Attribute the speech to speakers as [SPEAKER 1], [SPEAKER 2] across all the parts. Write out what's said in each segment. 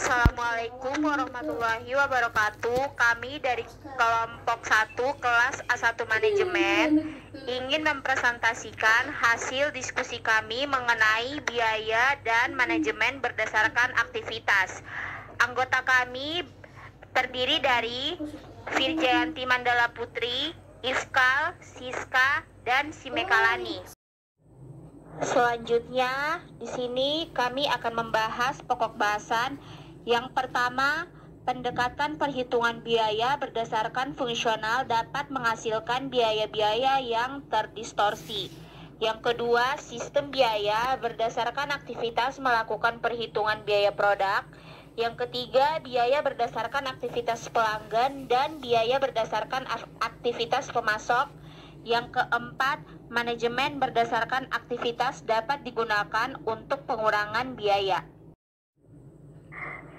[SPEAKER 1] Assalamualaikum warahmatullahi wabarakatuh. Kami dari kelompok 1 kelas A1 Manajemen ingin mempresentasikan hasil diskusi kami mengenai biaya dan manajemen berdasarkan aktivitas. Anggota kami terdiri dari Virjayanti Mandala Putri, Ifkal, Siska, dan Simekalani. Selanjutnya, di sini kami akan membahas pokok bahasan. Yang pertama, pendekatan perhitungan biaya berdasarkan fungsional dapat menghasilkan biaya-biaya yang terdistorsi. Yang kedua, sistem biaya berdasarkan aktivitas melakukan perhitungan biaya produk. Yang ketiga, biaya berdasarkan aktivitas pelanggan dan biaya berdasarkan aktivitas pemasok. Yang keempat, manajemen berdasarkan aktivitas dapat digunakan untuk pengurangan biaya.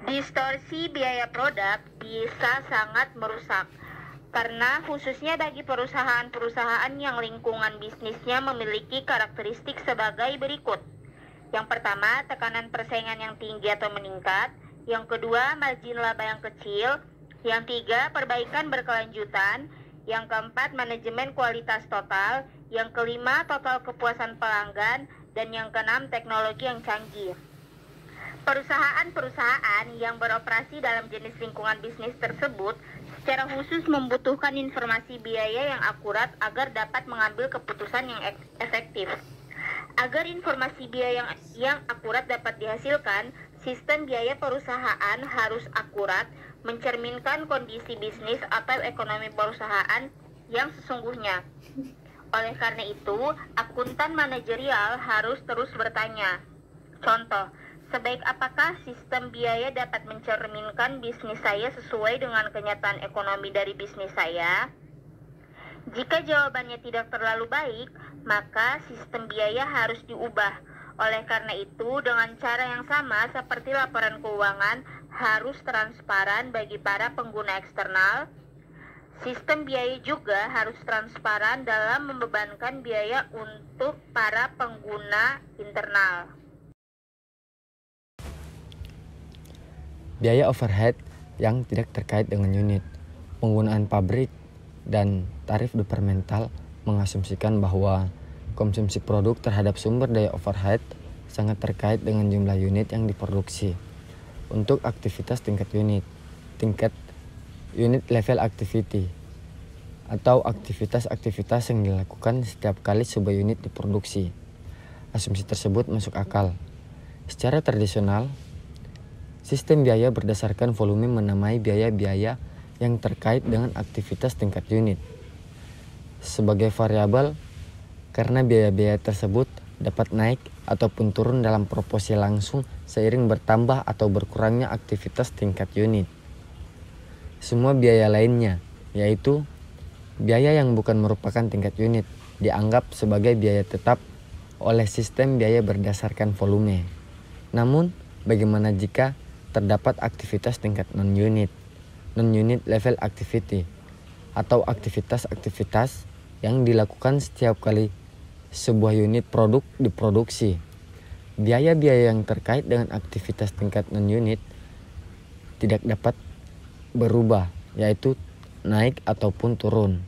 [SPEAKER 1] Distorsi biaya produk bisa sangat merusak, karena khususnya bagi perusahaan-perusahaan yang lingkungan bisnisnya memiliki karakteristik sebagai berikut. Yang pertama, tekanan persaingan yang tinggi atau meningkat. Yang kedua, margin laba yang kecil. Yang tiga, perbaikan berkelanjutan. Yang keempat, manajemen kualitas total. Yang kelima, total kepuasan pelanggan. Dan yang keenam, teknologi yang canggih. Perusahaan-perusahaan yang beroperasi dalam jenis lingkungan bisnis tersebut secara khusus membutuhkan informasi biaya yang akurat agar dapat mengambil keputusan yang efektif. Agar informasi biaya yang akurat dapat dihasilkan, sistem biaya perusahaan harus akurat, mencerminkan kondisi bisnis atau ekonomi perusahaan yang sesungguhnya. Oleh karena itu, akuntan manajerial harus terus bertanya. Contoh, sebaik apakah sistem biaya dapat mencerminkan bisnis saya sesuai dengan kenyataan ekonomi dari bisnis saya? Jika jawabannya tidak terlalu baik, maka sistem biaya harus diubah. Oleh karena itu, dengan cara yang sama seperti laporan keuangan harus transparan bagi para pengguna eksternal, sistem biaya juga harus transparan dalam membebankan biaya untuk para pengguna internal.
[SPEAKER 2] Biaya overhead yang tidak terkait dengan unit, penggunaan pabrik, dan tarif departemental mengasumsikan bahwa konsumsi produk terhadap sumber daya overhead sangat terkait dengan jumlah unit yang diproduksi. Untuk aktivitas tingkat unit level activity, atau aktivitas-aktivitas yang dilakukan setiap kali sebuah unit diproduksi. Asumsi tersebut masuk akal. Secara tradisional, sistem biaya berdasarkan volume menamai biaya-biaya yang terkait dengan aktivitas tingkat unit sebagai variabel, karena biaya-biaya tersebut dapat naik ataupun turun dalam proporsi langsung seiring bertambah atau berkurangnya aktivitas tingkat unit. Semua biaya lainnya, yaitu biaya yang bukan merupakan tingkat unit, dianggap sebagai biaya tetap oleh sistem biaya berdasarkan volume. Namun, bagaimana jika terdapat aktivitas tingkat non-unit level activity, atau aktivitas-aktivitas yang dilakukan setiap kali sebuah unit produk diproduksi? Biaya-biaya yang terkait dengan aktivitas tingkat non-unit tidak dapat berubah, yaitu naik ataupun turun,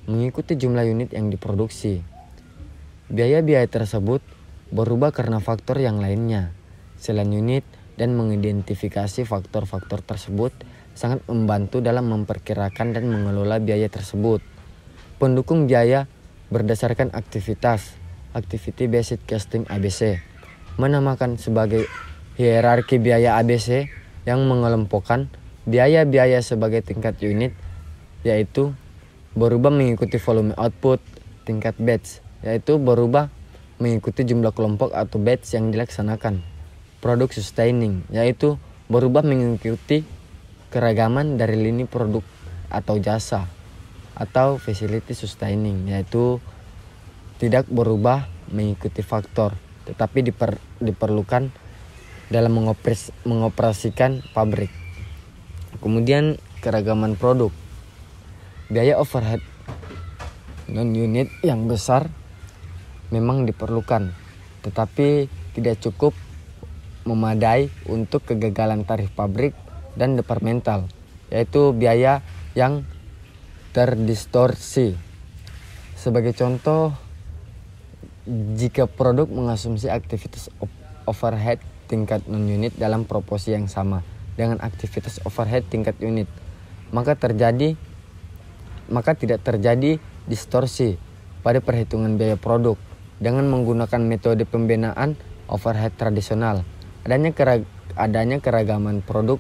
[SPEAKER 2] mengikuti jumlah unit yang diproduksi. Biaya-biaya tersebut berubah karena faktor yang lainnya selain unit, dan mengidentifikasi faktor-faktor tersebut sangat membantu dalam memperkirakan dan mengelola biaya tersebut. Pendukung biaya berdasarkan aktivitas, Activity Based Costing ABC, menamakan sebagai hierarki biaya ABC yang mengelompokkan biaya-biaya sebagai tingkat unit, yaitu berubah mengikuti volume output. Tingkat batch, yaitu berubah mengikuti jumlah kelompok atau batch yang dilaksanakan. Product sustaining, yaitu berubah mengikuti keragaman dari lini produk atau jasa. Atau facility sustaining, yaitu tidak berubah mengikuti faktor, tetapi diperlukan dalam mengoperasikan pabrik. Kemudian keragaman produk. Biaya overhead non-unit yang besar memang diperlukan, tetapi tidak cukup memadai untuk kegagalan tarif pabrik dan departemental, yaitu biaya yang terdistorsi. Sebagai contoh, jika produk mengasumsi aktivitas overhead tingkat non-unit dalam proporsi yang sama dengan aktivitas overhead tingkat unit, maka tidak terjadi distorsi pada perhitungan biaya produk. Dengan menggunakan metode pembenaan overhead tradisional, adanya keragaman produk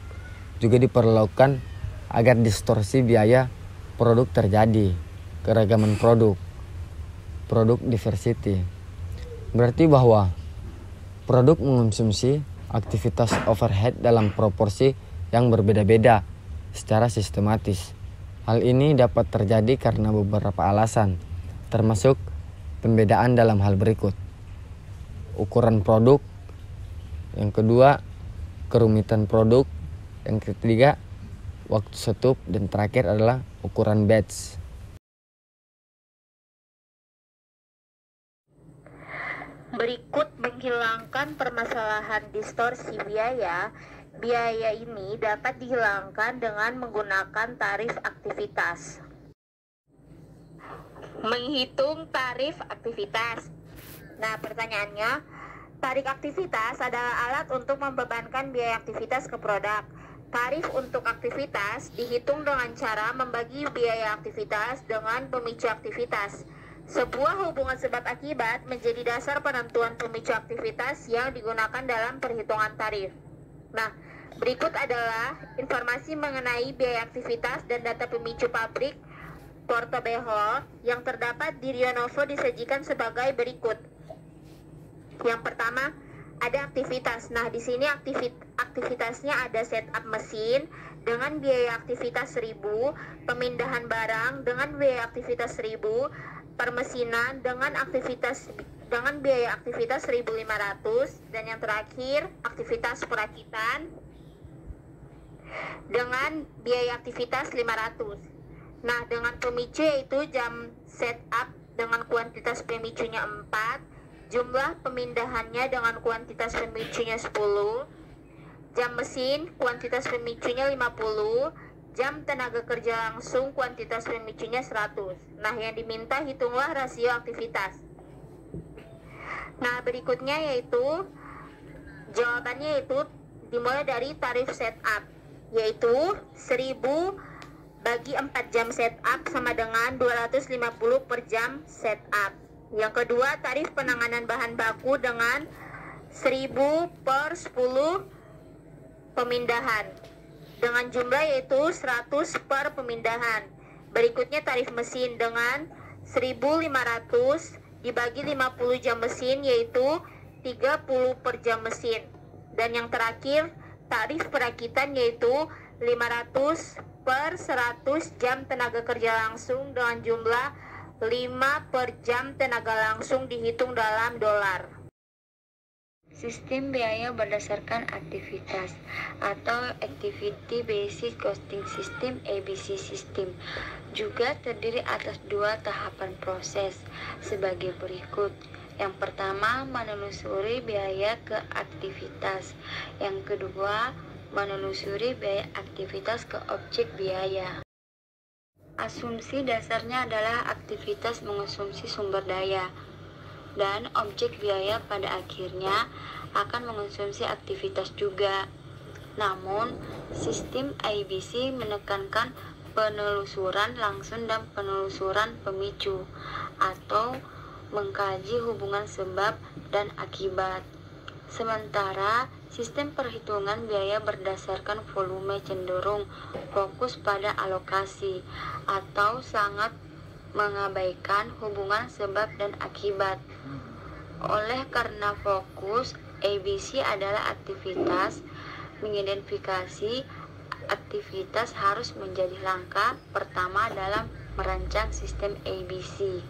[SPEAKER 2] juga diperlukan agar distorsi biaya produk terjadi. Keragaman produk diversity, berarti bahwa produk mengonsumsi aktivitas overhead dalam proporsi yang berbeda-beda secara sistematis. Hal ini dapat terjadi karena beberapa alasan, termasuk pembedaan dalam hal berikut: ukuran produk, yang kedua kerumitan produk, yang ketiga waktu setup, dan terakhir adalah ukuran batch.
[SPEAKER 1] Berikut menghilangkan permasalahan distorsi biaya. Biaya ini dapat dihilangkan dengan menggunakan tarif aktivitas. Menghitung tarif aktivitas. Nah, pertanyaannya, tarif aktivitas adalah alat untuk membebankan biaya aktivitas ke produk. Tarif untuk aktivitas dihitung dengan cara membagi biaya aktivitas dengan pemicu aktivitas. Sebuah hubungan sebab akibat menjadi dasar penentuan pemicu aktivitas yang digunakan dalam perhitungan tarif. Nah, berikut adalah informasi mengenai biaya aktivitas dan data pemicu pabrik Portobello yang terdapat di Rio Novo disajikan sebagai berikut. Yang pertama, ada aktivitas. Nah, di sini aktivitasnya ada setup mesin dengan biaya aktivitas 1000, pemindahan barang dengan biaya aktivitas 1000, permesinan dengan biaya aktivitas 1.500, dan yang terakhir aktivitas perakitan dengan biaya aktivitas 500. Nah, dengan pemicu yaitu jam setup dengan kuantitas pemicunya 4, jumlah pemindahannya dengan kuantitas pemicunya 10, jam mesin kuantitas pemicunya 50, jam tenaga kerja langsung kuantitas pemicunya 100. Nah, yang diminta hitunglah rasio aktivitas. Nah, berikutnya yaitu jawabannya yaitu dimulai dari tarif setup, yaitu 1000 bagi 4 jam setup sama dengan 250 per jam setup. Yang kedua, tarif penanganan bahan baku dengan 1000 per 10 pemindahan dengan jumlah yaitu 100 per pemindahan. Berikutnya tarif mesin dengan 1.500 dibagi 50 jam mesin yaitu 30 per jam mesin. Dan yang terakhir tarif perakitan yaitu 500 per 100 jam tenaga kerja langsung dengan jumlah 5 per jam tenaga langsung dihitung dalam dolar. Sistem biaya berdasarkan aktivitas atau Activity Based Costing System ABC System juga terdiri atas 2 tahapan proses sebagai berikut. Yang pertama, menelusuri biaya ke aktivitas. Yang kedua, menelusuri biaya aktivitas ke objek biaya. Asumsi dasarnya adalah aktivitas mengonsumsi sumber daya dan objek biaya pada akhirnya akan mengonsumsi aktivitas juga. Namun, sistem ABC menekankan penelusuran langsung dan penelusuran pemicu atau mengkaji hubungan sebab dan akibat. Sementara sistem perhitungan biaya berdasarkan volume cenderung fokus pada alokasi atau sangat mengabaikan hubungan sebab dan akibat. Oleh karena fokus ABC adalah aktivitas, mengidentifikasi aktivitas harus menjadi langkah pertama dalam merancang sistem ABC.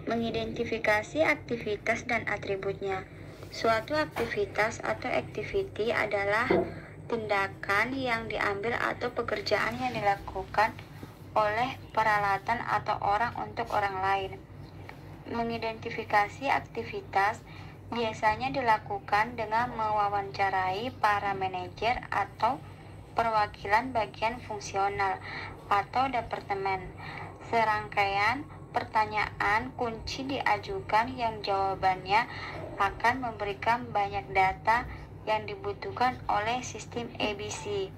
[SPEAKER 1] Mengidentifikasi aktivitas dan atributnya. Suatu aktivitas atau activity adalah tindakan yang diambil atau pekerjaan yang dilakukan oleh peralatan atau orang untuk orang lain. Mengidentifikasi aktivitas
[SPEAKER 3] biasanya dilakukan dengan mewawancarai para manajer atau perwakilan bagian fungsional atau departemen. Serangkaian pertanyaan kunci diajukan yang jawabannya akan memberikan banyak data yang dibutuhkan oleh sistem ABC.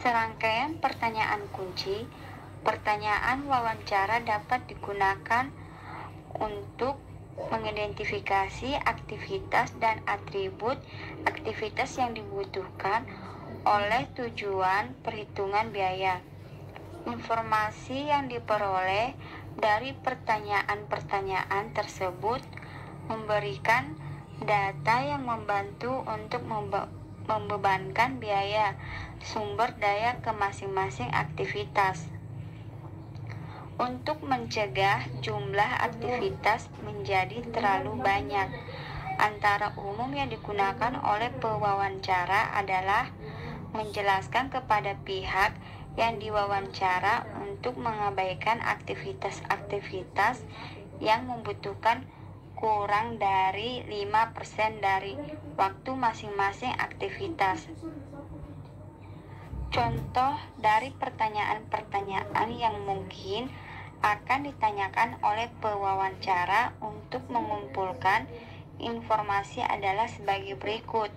[SPEAKER 3] Serangkaian pertanyaan kunci, pertanyaan wawancara dapat digunakan untuk mengidentifikasi aktivitas dan atribut aktivitas yang dibutuhkan oleh tujuan perhitungan biaya. Informasi yang diperoleh dari pertanyaan-pertanyaan tersebut memberikan data yang membantu untuk membebankan biaya sumber daya ke masing-masing aktivitas. Untuk mencegah jumlah aktivitas menjadi terlalu banyak, antara umum yang digunakan oleh pewawancara adalah menjelaskan kepada pihak yang diwawancara untuk mengabaikan aktivitas-aktivitas yang membutuhkan kurang dari 5% dari waktu masing-masing aktivitas. Contoh dari pertanyaan-pertanyaan yang mungkin akan ditanyakan oleh pewawancara untuk mengumpulkan informasi adalah sebagai berikut.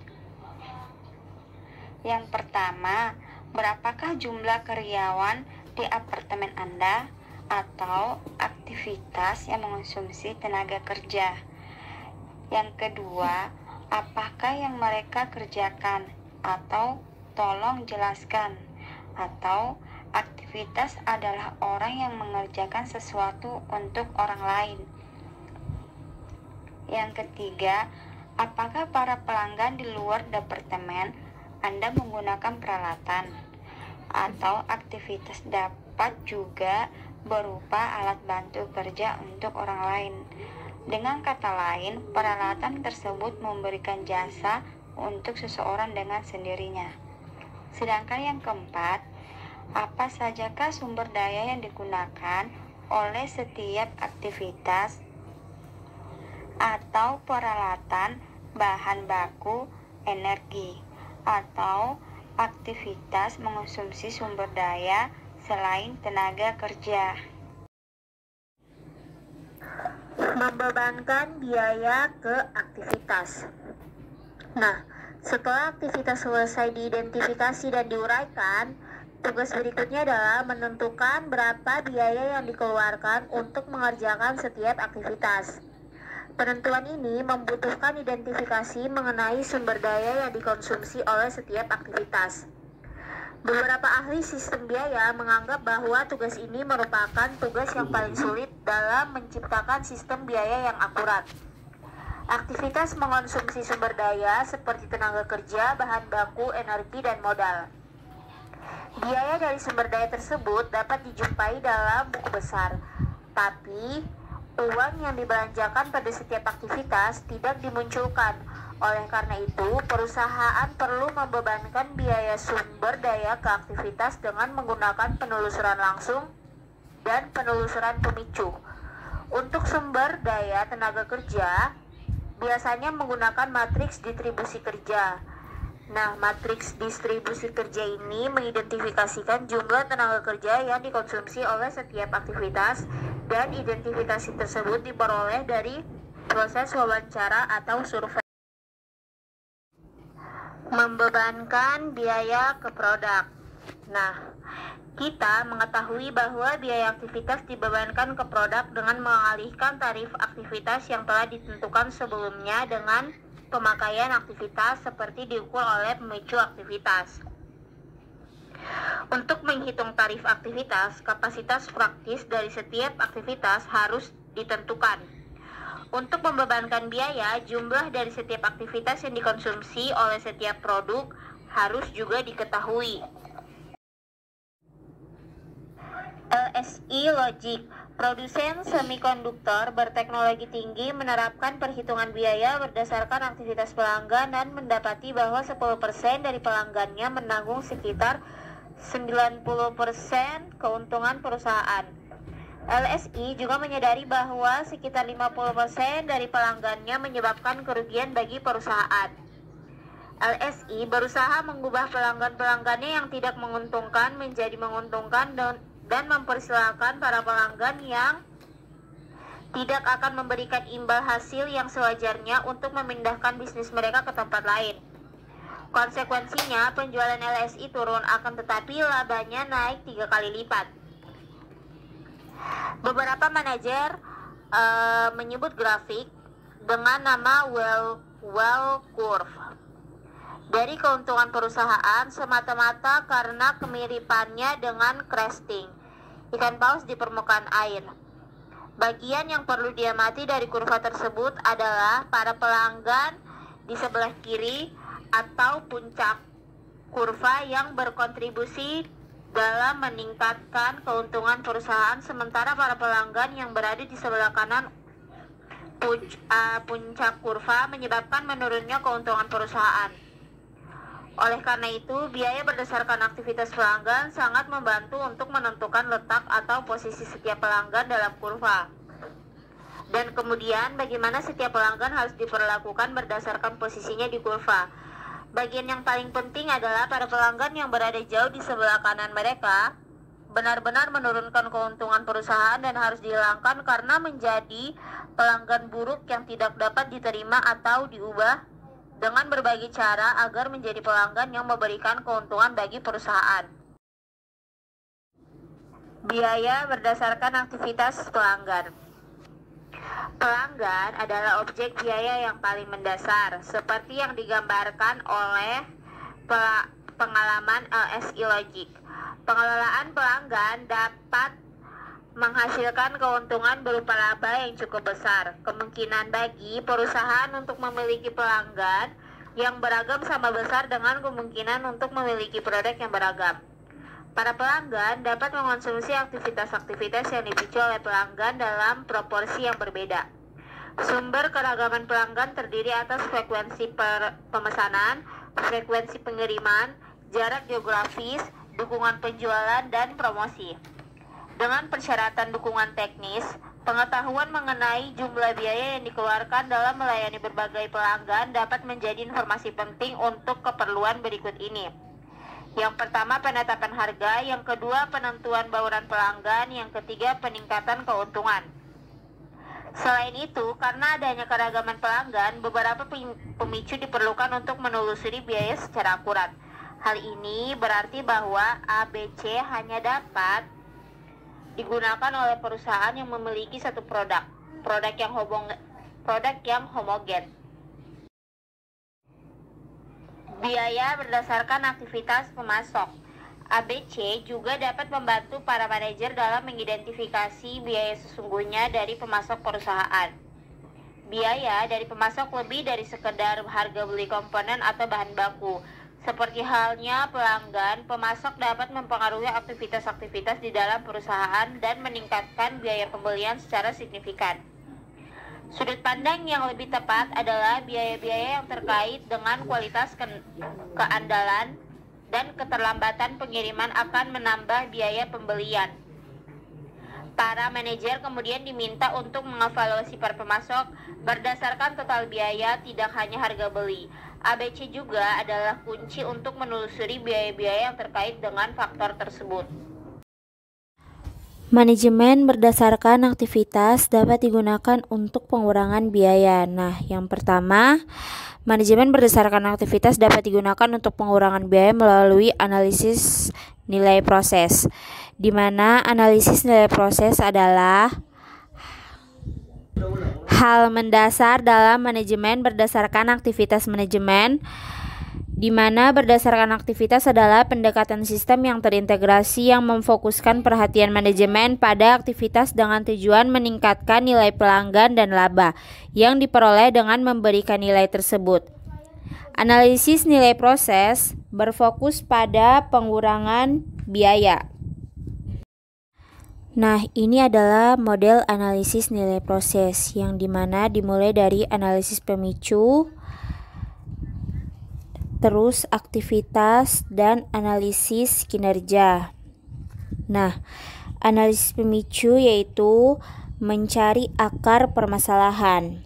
[SPEAKER 3] Yang pertama, berapakah jumlah karyawan di apartemen Anda atau aktivitas yang mengonsumsi tenaga kerja? Yang kedua, apakah yang mereka kerjakan atau tolong jelaskan? Atau aktivitas adalah orang yang mengerjakan sesuatu untuk orang lain. Yang ketiga, apakah para pelanggan di luar departemen Anda menggunakan peralatan? Atau aktivitas dapat juga berupa alat bantu kerja untuk orang lain. Dengan kata lain, peralatan tersebut memberikan jasa untuk seseorang dengan sendirinya. Sedangkan yang keempat, apa sajakah sumber daya yang digunakan oleh setiap aktivitas atau peralatan, bahan baku, energi, atau aktivitas mengonsumsi sumber daya selain tenaga kerja.
[SPEAKER 1] Membebankan biaya ke aktivitas. Nah, setelah aktivitas selesai diidentifikasi dan diuraikan, tugas berikutnya adalah menentukan berapa biaya yang dikeluarkan untuk mengerjakan setiap aktivitas. Penentuan ini membutuhkan identifikasi mengenai sumber daya yang dikonsumsi oleh setiap aktivitas. Beberapa ahli sistem biaya menganggap bahwa tugas ini merupakan tugas yang paling sulit dalam menciptakan sistem biaya yang akurat. Aktivitas mengonsumsi sumber daya seperti tenaga kerja, bahan baku, energi, dan modal. Biaya dari sumber daya tersebut dapat dijumpai dalam buku besar, tapi uang yang dibelanjakan pada setiap aktivitas tidak dimunculkan. Oleh karena itu, perusahaan perlu membebankan biaya sumber daya ke aktivitas dengan menggunakan penelusuran langsung dan penelusuran pemicu. Untuk sumber daya tenaga kerja, biasanya menggunakan matriks distribusi kerja. Nah, matriks distribusi kerja ini mengidentifikasikan jumlah tenaga kerja yang dikonsumsi oleh setiap aktivitas, dan identifikasi tersebut diperoleh dari proses wawancara atau survei. Membebankan biaya ke produk. Nah, kita mengetahui bahwa biaya aktivitas dibebankan ke produk dengan mengalihkan tarif aktivitas yang telah ditentukan sebelumnya dengan pemakaian aktivitas seperti diukur oleh pemicu aktivitas. Untuk menghitung tarif aktivitas, kapasitas praktis dari setiap aktivitas harus ditentukan. Untuk membebankan biaya, jumlah dari setiap aktivitas yang dikonsumsi oleh setiap produk harus juga diketahui. LSI Logic, produsen semikonduktor berteknologi tinggi, menerapkan perhitungan biaya berdasarkan aktivitas pelanggan dan mendapati bahwa 10% dari pelanggannya menanggung sekitar 90% keuntungan perusahaan. LSI juga menyadari bahwa sekitar 50% dari pelanggannya menyebabkan kerugian bagi perusahaan. LSI berusaha mengubah pelanggan-pelanggannya yang tidak menguntungkan menjadi menguntungkan dan mempersilahkan para pelanggan yang tidak akan memberikan imbal hasil yang sewajarnya untuk memindahkan bisnis mereka ke tempat lain. Konsekuensinya, penjualan LSI turun, akan tetapi labanya naik 3 kali lipat. Beberapa manajer menyebut grafik dengan nama well curve dari keuntungan perusahaan semata-mata karena kemiripannya dengan cresting, ikan paus di permukaan air. Bagian yang perlu diamati dari kurva tersebut adalah para pelanggan di sebelah kiri atau puncak kurva yang berkontribusi dalam meningkatkan keuntungan perusahaan, sementara para pelanggan yang berada di sebelah kanan puncak kurva menyebabkan menurunnya keuntungan perusahaan. Oleh karena itu, biaya berdasarkan aktivitas pelanggan sangat membantu untuk menentukan letak atau posisi setiap pelanggan dalam kurva. Dan kemudian, bagaimana setiap pelanggan harus diperlakukan berdasarkan posisinya di kurva. Bagian yang paling penting adalah para pelanggan yang berada jauh di sebelah kanan mereka benar-benar menurunkan keuntungan perusahaan dan harus dihilangkan karena menjadi pelanggan buruk yang tidak dapat diterima atau diubah dengan berbagai cara agar menjadi pelanggan yang memberikan keuntungan bagi perusahaan. Biaya berdasarkan aktivitas pelanggan. Pelanggan adalah objek biaya yang paling mendasar, seperti yang digambarkan oleh pengalaman LSI Logic. Pengelolaan pelanggan dapat menghasilkan keuntungan berupa laba yang cukup besar. Kemungkinan bagi perusahaan untuk memiliki pelanggan yang beragam sama besar dengan kemungkinan untuk memiliki produk yang beragam. Para pelanggan dapat mengonsumsi aktivitas-aktivitas yang dipicu oleh pelanggan dalam proporsi yang berbeda. Sumber keragaman pelanggan terdiri atas frekuensi pemesanan, frekuensi pengiriman, jarak geografis, dukungan penjualan, dan promosi. Dengan persyaratan dukungan teknis, pengetahuan mengenai jumlah biaya yang dikeluarkan dalam melayani berbagai pelanggan dapat menjadi informasi penting untuk keperluan berikut ini. Yang pertama, penetapan harga. Yang kedua, penentuan bauran pelanggan. Yang ketiga, peningkatan keuntungan. Selain itu, karena adanya keragaman pelanggan, beberapa pemicu diperlukan untuk menelusuri biaya secara akurat. Hal ini berarti bahwa ABC hanya dapat digunakan oleh perusahaan yang memiliki satu produk yang homogen. Biaya berdasarkan aktivitas pemasok. ABC juga dapat membantu para manajer dalam mengidentifikasi biaya sesungguhnya dari pemasok perusahaan. Biaya dari pemasok lebih dari sekedar harga beli komponen atau bahan baku. Seperti halnya pelanggan, pemasok dapat mempengaruhi aktivitas-aktivitas di dalam perusahaan dan meningkatkan biaya pembelian secara signifikan. Sudut pandang yang lebih tepat adalah biaya-biaya yang terkait dengan kualitas keandalan dan keterlambatan pengiriman akan menambah biaya pembelian. Para manajer kemudian diminta untuk mengevaluasi para pemasok berdasarkan total biaya, tidak hanya harga beli. ABC juga adalah kunci untuk menelusuri biaya-biaya yang terkait dengan faktor tersebut.
[SPEAKER 4] Manajemen berdasarkan aktivitas dapat digunakan untuk pengurangan biaya. Nah, yang pertama, manajemen berdasarkan aktivitas dapat digunakan untuk pengurangan biaya melalui analisis nilai proses, di mana analisis nilai proses adalah hal mendasar dalam manajemen berdasarkan aktivitas manajemen, di mana berdasarkan aktivitas adalah pendekatan sistem yang terintegrasi yang memfokuskan perhatian manajemen pada aktivitas dengan tujuan meningkatkan nilai pelanggan dan laba yang diperoleh dengan memberikan nilai tersebut. Analisis nilai proses berfokus pada pengurangan biaya. Nah, ini adalah model analisis nilai proses yang dimana dimulai dari analisis pemicu, terus aktivitas, dan analisis kinerja. Nah, Analisis pemicu yaitu mencari akar permasalahan,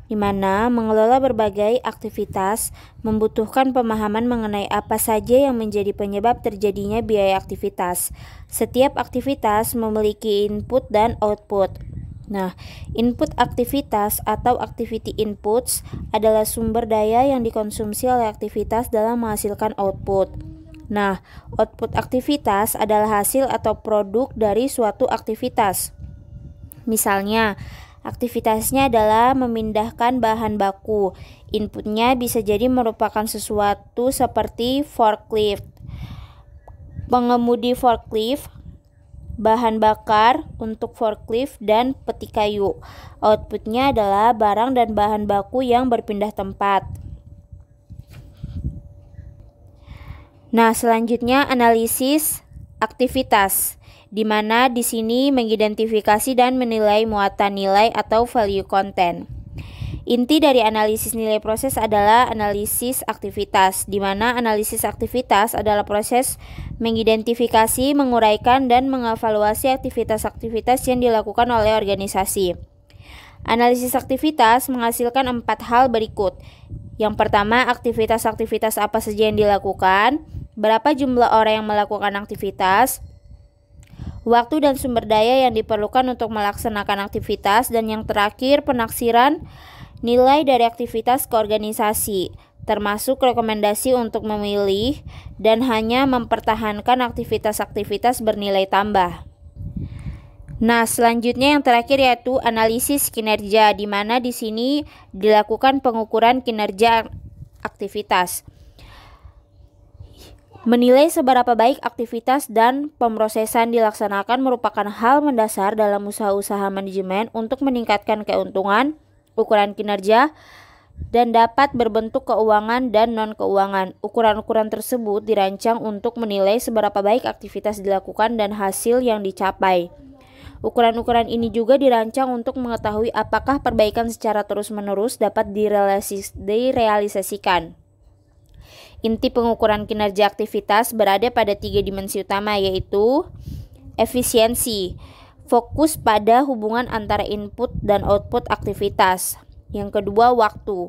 [SPEAKER 4] di mana mengelola berbagai aktivitas membutuhkan pemahaman mengenai apa saja yang menjadi penyebab terjadinya biaya aktivitas. Setiap aktivitas memiliki input dan output. Nah, input aktivitas atau activity inputs adalah sumber daya yang dikonsumsi oleh aktivitas dalam menghasilkan output. Nah, output aktivitas adalah hasil atau produk dari suatu aktivitas. Misalnya, aktivitasnya adalah memindahkan bahan baku. Inputnya bisa jadi merupakan sesuatu seperti forklift, pengemudi forklift, bahan bakar untuk forklift, dan peti kayu. Outputnya adalah barang dan bahan baku yang berpindah tempat. Nah, selanjutnya analisis aktivitas, di mana di sini mengidentifikasi dan menilai muatan nilai atau value content. Inti dari analisis nilai proses adalah analisis aktivitas, di mana analisis aktivitas adalah proses mengidentifikasi, menguraikan, dan mengevaluasi aktivitas-aktivitas yang dilakukan oleh organisasi. Analisis aktivitas menghasilkan 4 hal berikut. Yang pertama, aktivitas-aktivitas apa saja yang dilakukan, berapa jumlah orang yang melakukan aktivitas, waktu dan sumber daya yang diperlukan untuk melaksanakan aktivitas, dan yang terakhir, penaksiran nilai dari aktivitas ke organisasi, termasuk rekomendasi untuk memilih dan hanya mempertahankan aktivitas-aktivitas bernilai tambah. Nah, selanjutnya yang terakhir yaitu analisis kinerja, di mana di sini dilakukan pengukuran kinerja aktivitas. Menilai seberapa baik aktivitas dan pemrosesan dilaksanakan merupakan hal mendasar dalam usaha-usaha manajemen untuk meningkatkan keuntungan, ukuran kinerja, dan dapat berbentuk keuangan dan non-keuangan. Ukuran-ukuran tersebut dirancang untuk menilai seberapa baik aktivitas dilakukan dan hasil yang dicapai. Ukuran-ukuran ini juga dirancang untuk mengetahui apakah perbaikan secara terus-menerus dapat direalisasikan. Inti pengukuran kinerja aktivitas berada pada 3 dimensi utama, yaitu efisiensi, fokus pada hubungan antara input dan output aktivitas. Yang kedua, waktu.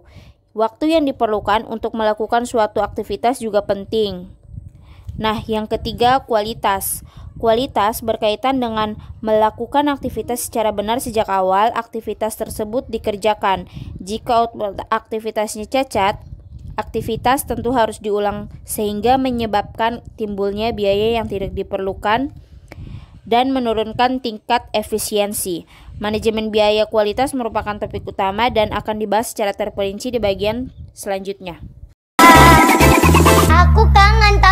[SPEAKER 4] Waktu yang diperlukan untuk melakukan suatu aktivitas juga penting. Nah, yang ketiga, kualitas. Kualitas berkaitan dengan melakukan aktivitas secara benar sejak awal aktivitas tersebut dikerjakan. Jika output aktivitasnya cacat, aktivitas tentu harus diulang sehingga menyebabkan timbulnya biaya yang tidak diperlukan dan menurunkan tingkat efisiensi. Manajemen biaya kualitas merupakan topik utama dan akan dibahas secara terperinci di bagian selanjutnya.
[SPEAKER 5] Aku kangen